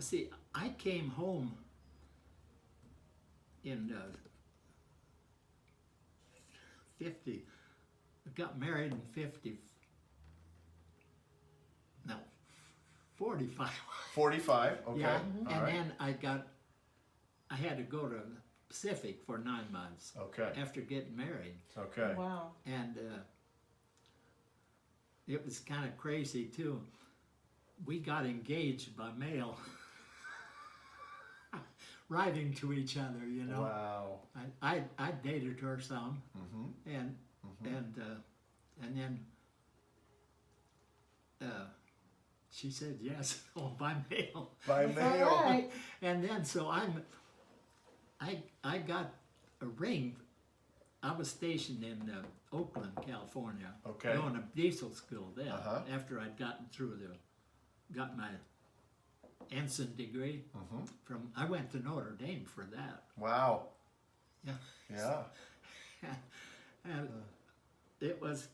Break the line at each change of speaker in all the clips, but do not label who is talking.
see, I came home in 50, got married in 50, no, 45.
45, okay.
Yeah,
All
and
right.
then I had to go to the Pacific for 9 months
Okay,
after getting married.
okay.
Wow.
And it was kind of crazy too. We got engaged by mail, writing to each other, you know.
Wow.
I dated her some,
Mm-hmm.
and then she said yes, oh, by mail.
By
That's
mail.
all right.
And then so I got a ring. I was stationed in Oakland, California,
Okay.
going to diesel school then.
Uh-huh.
After I'd got my ensign degree from. I went to Notre Dame for that.
Wow.
Yeah,
Yeah.
and it was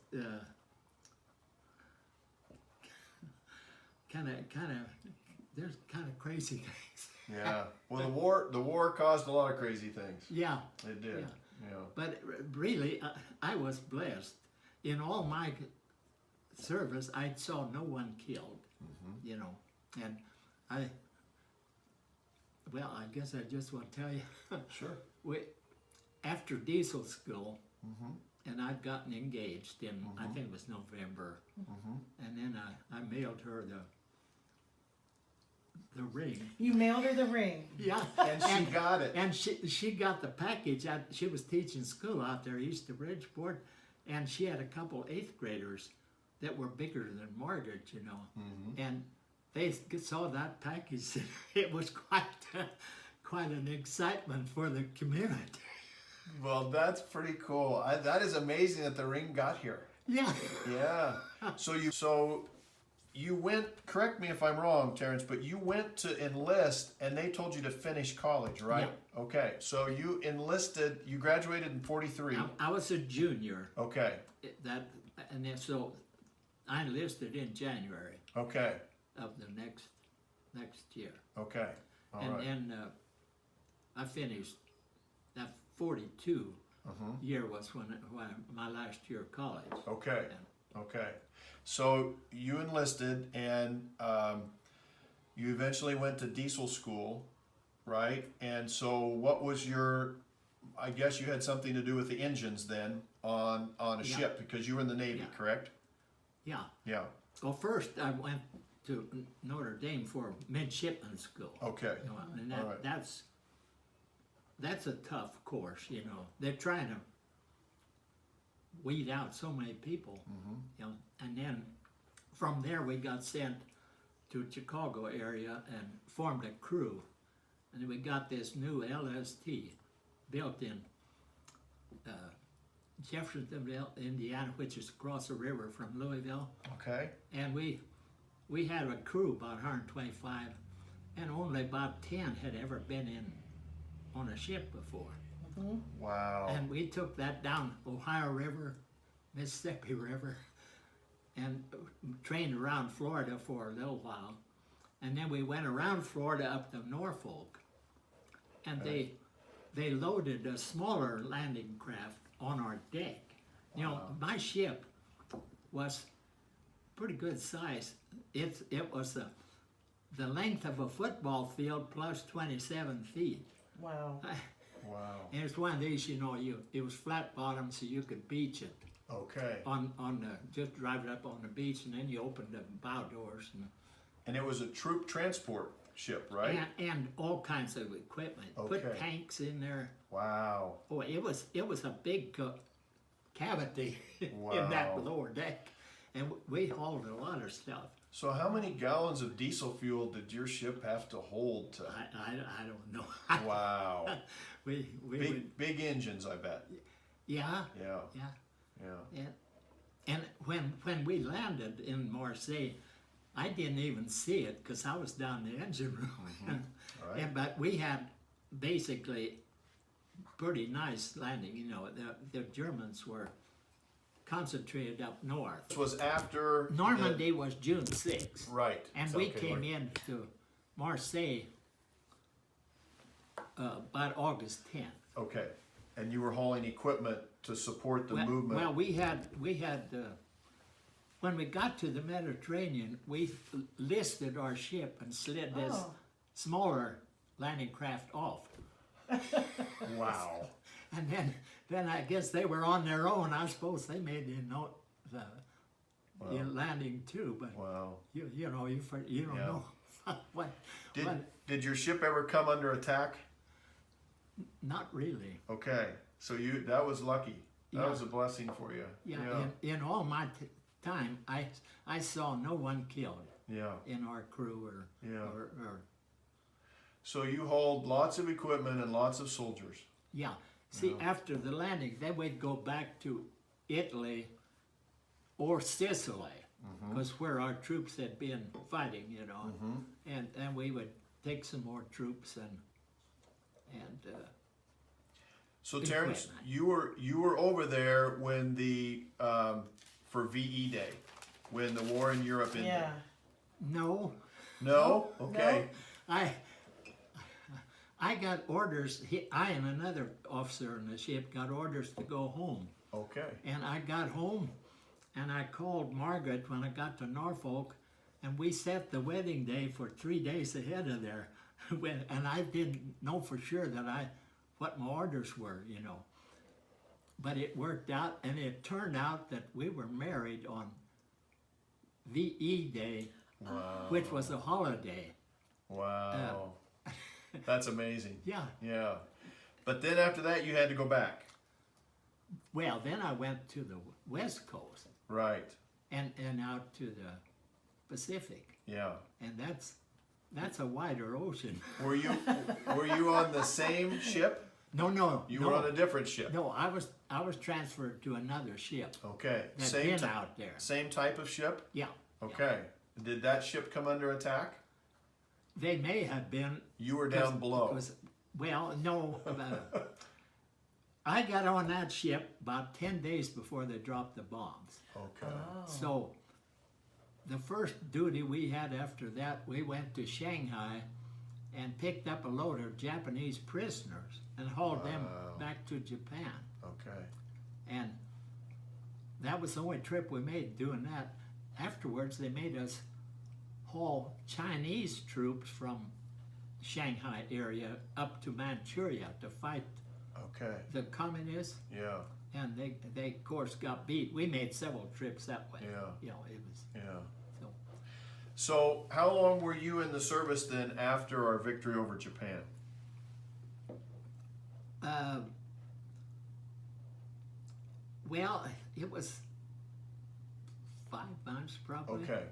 kind of. There's kind of crazy things.
Yeah. Well, the war caused a lot of crazy things.
Yeah.
It did.
Yeah.
Yeah.
But really, I was blessed. In all my service, I saw no one killed, you know. And I guess I just want to tell you,
Sure.
after diesel school, and I'd gotten engaged in, I think it was November, and then I mailed her the ring.
You mailed her the ring.
Yeah.
And she got it.
And she got the package. She was teaching school out there east of Bridgeport, and she had a couple 8th graders that were bigger than Margaret, you know. And they saw that package. It was quite an excitement for the community.
Well, that's pretty cool. That is amazing that the ring got here.
Yeah.
Yeah. So you went, correct me if I'm wrong, Terence, but you went to enlist and they told you to finish college, right?
Yeah.
Okay. So you enlisted, you graduated in 43.
I was a junior.
Okay.
And then so I enlisted in January
Okay.
of the next year.
Okay. All
And
right.
then I finished that 42 year was when my last year of college.
Okay.
And
Okay. So you enlisted and you eventually went to diesel school, right? And so what was I guess you had something to do with the engines then on a
Yeah.
ship because you were in the Navy,
Yeah.
correct?
Yeah.
Yeah.
Well, first I went to Notre Dame for midshipman school.
Okay.
You know, and
All right.
that's a tough course, you know. They're trying to weed out so many people, you know. And then from there we got sent to Chicago area and formed a crew. And we got this new LST built in Jeffersonville, Indiana, which is across the river from Louisville.
Okay.
And we had a crew, about 125, and only about 10 had ever been on a ship before.
Wow.
And we took that down Ohio River, Mississippi River, and trained around Florida for a little while. And then we went around Florida up to Norfolk, and they loaded a smaller landing craft on our deck. You know, my ship was pretty good size. It was the length of a football field plus 27 feet.
Wow.
Wow.
And it's one of these, you know, it was flat bottom, so you could beach it
Okay.
just drive it up on the beach, and then you open the bow doors
And it was a troop transport ship, right?
and all kinds of equipment.
Okay.
Put tanks in there.
Wow.
Oh, it was a big cavity
Wow.
in that lower deck, and we hauled a lot of stuff.
So how many gallons of diesel fuel did your ship have to hold to?
I don't know.
Wow.
we would,
Big engines, I bet.
yeah.
Yeah.
Yeah. And when we landed in Marseille, I didn't even see it because I was down in the engine room.
All right.
But we had basically pretty nice landing. You know, the Germans were concentrated up north.
This was after
Normandy was June 6th.
Right.
And
So,
we
okay,
came
right.
into Marseille about August 10th.
Okay. And you were hauling equipment to support the movement.
Well, we had when we got to the Mediterranean, we listed our ship and slid this smaller landing craft off.
Wow.
And then I guess they were on their own. I suppose they made the landing too, but
Wow.
you don't know what.
Did your ship ever come under attack?
Not really.
Okay. So that was lucky. That
Yeah.
was a blessing for you.
Yeah. In all my time, I saw no one killed
Yeah.
in our crew or
So you hauled lots of equipment and lots of soldiers.
yeah. See, after the landing, then we'd go back to Italy or Sicily, because where our troops had been fighting, and we would take some more troops and
So Terrence, you were over there when for VE Day, when the war in Europe ended.
Yeah.
no,
No? Okay.
I got orders. I and another officer in the ship got orders to go home.
Okay.
And I got home, and I called Margaret when I got to Norfolk, and we set the wedding day for 3 days ahead of there. And I didn't know for sure what my orders were, But it worked out, and it turned out that we were married on VE Day,
Wow.
which was a holiday.
Wow. That's amazing.
Yeah.
Yeah. But then after that, you had to go back.
Well, then I went to the West Coast
Right.
and out to the Pacific,
Yeah.
and that's a wider ocean.
Were you on the same ship?
No.
You were on a different ship.
No, I was transferred to another ship
Okay.
that's been out there.
Same type of ship?
Yeah.
Okay. Did that ship come under attack?
They may have been.
You were down below.
Well, no. I got on that ship about 10 days before they dropped the bombs.
Okay.
So the first duty we had after that, we went to Shanghai and picked up a load of Japanese prisoners and hauled them back to Japan.
Okay.
And that was the only trip we made doing that. Afterwards, they made us haul Chinese troops from Shanghai area up to Manchuria to fight
Okay.
the communists.
Yeah.
And they of course got beat. We made several trips that way.
Yeah.
It was
Yeah.
so.
So how long were you in the service then after our victory over Japan?
Well, it was 5 months probably.
Okay.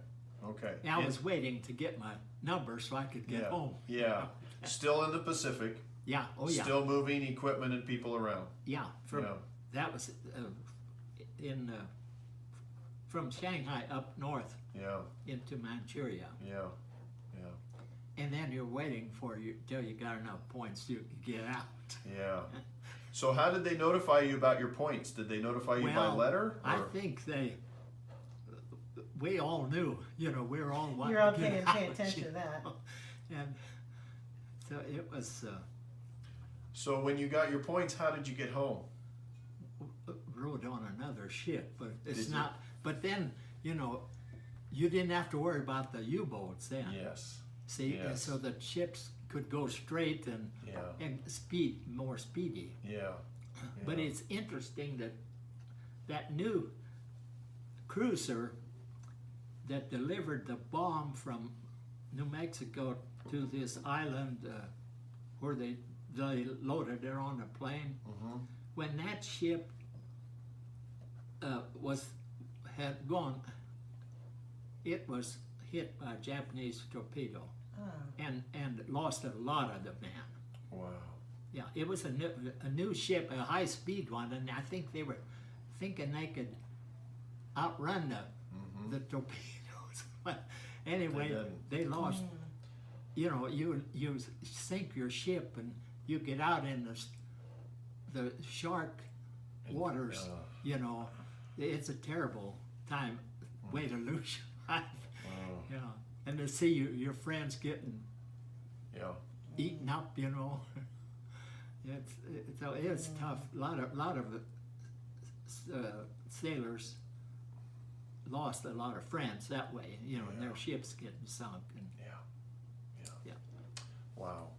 Okay.
And I was waiting to get my number so I could get home.
Yeah. Still in the Pacific.
Yeah. Oh yeah.
Still moving equipment and people around.
Yeah.
Yeah.
That was from Shanghai up north
Yeah.
into Manchuria,
Yeah. Yeah.
and then you're waiting till you got enough points to get out.
Yeah. So how did they notify you about your points? Did they notify you by letter?
I
or-
think we all knew, we were all wanting
You're all
to get
paying
out,
attention to that.
And so it was
So when you got your points, how did you get home?
rode on another ship, but it's
Did you?
not. But then, you didn't have to worry about the U-boats then.
Yes.
See,
Yes.
so the ships could go straight and more speedy.
Yeah.
But
Yeah.
it's interesting that new cruiser that delivered the bomb from New Mexico to this island where they loaded it on a plane.
Mm-hmm.
When that ship had gone, it was hit by a Japanese torpedo and lost a lot of the men.
Wow.
Yeah, it was a new ship, a high-speed one, and I think they were thinking they could outrun the torpedoes. But anyway, they lost. You sink your ship and you get out in the shark waters. It's a terrible way to lose your life. And to see your friends getting eaten up, you know. It's tough. A lot of sailors lost a lot of friends that way, you know, and their ships getting sunk. And
Yeah.
yeah.
Wow.